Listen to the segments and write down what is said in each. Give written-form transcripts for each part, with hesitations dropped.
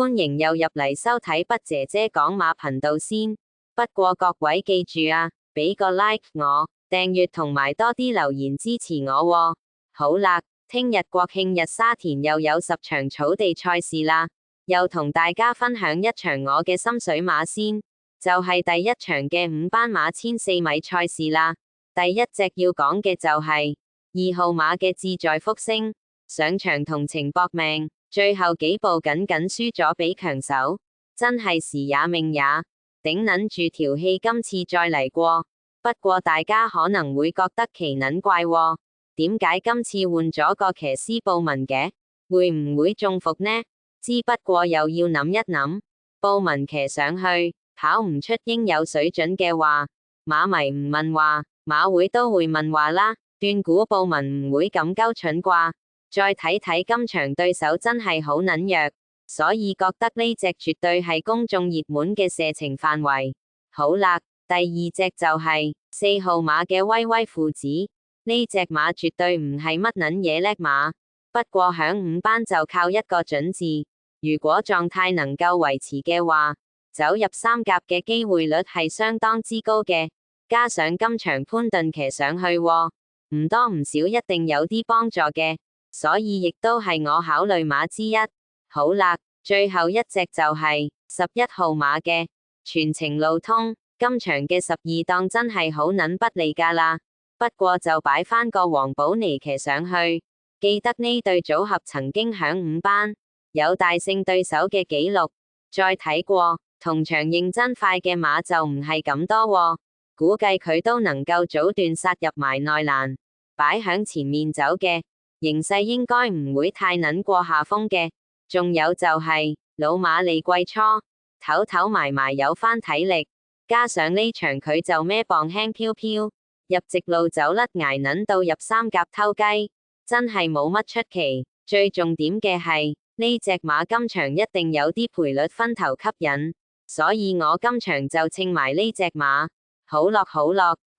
歡迎又入嚟收睇筆姐姐講馬頻道先。不過各位記住啊，俾個 like 我，訂閱同埋多啲留言支持我喎。好啦，聽日國慶日沙田又有10場草地賽事啦，又同大家分享一場我嘅心水馬先，就係第一場嘅5班馬1400米賽事啦。第一隻要講嘅就係2號馬嘅志在福星，上場同情搏命，最後幾步僅僅輸咗俾強手，真係時也命也，頂撚住條氣今次再嚟過。不過大家可能會覺得奇撚怪喎，點解今次換咗個騎師布文嘅？會唔會中伏呢？之不過又要諗一諗，布文騎上去跑唔出應有水準嘅話，馬迷唔問話，馬會都會問話啦。斷估布文唔會咁鳩蠢啩。再睇睇今場對手真係好撚弱，所以覺得呢隻絕對係公眾熱門嘅射程範圍。好啦，第二隻就係4號馬嘅威威父子，呢隻馬絕對唔係乜撚嘢叻馬，不過響5班就靠一個準字，如果狀態能夠維持嘅話，走入3甲嘅機會率係相當之高嘅，加上今場潘頓騎上去喎，唔多唔少一定有啲幫助嘅。所以亦都係我考慮馬之一。好啦，最後一隻就係11號馬嘅全程路通，今場嘅12檔真係好撚不利㗎啦。不過就擺返個黃寶尼騎上去，記得呢對組合曾經響5班有大勝對手嘅紀錄。再睇過，同場認真快嘅馬就唔係咁多喎，估計佢都能夠早段殺入埋內欄，擺響前面走嘅。形勢應該唔會太撚過下風嘅，仲有就係老馬利季初唞唞埋埋有返體力，加上呢場佢就孭磅輕飄飄，入直路走甩挨撚到入3甲偷雞，真係冇乜出奇。最重點嘅係呢隻馬今場一定有啲賠率分頭吸引，所以我今場就稱埋呢隻馬。好落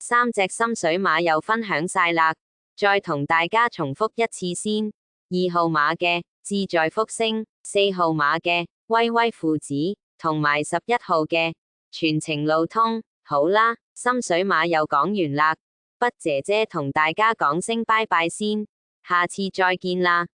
，3隻心水馬又分享晒啦。再同大家重複一次先：2號馬嘅志在福星，4號馬嘅威威父子，同埋11號嘅全程路通。好啦，心水馬又講完啦，筆姐姐同大家講聲拜拜先，下次再見啦。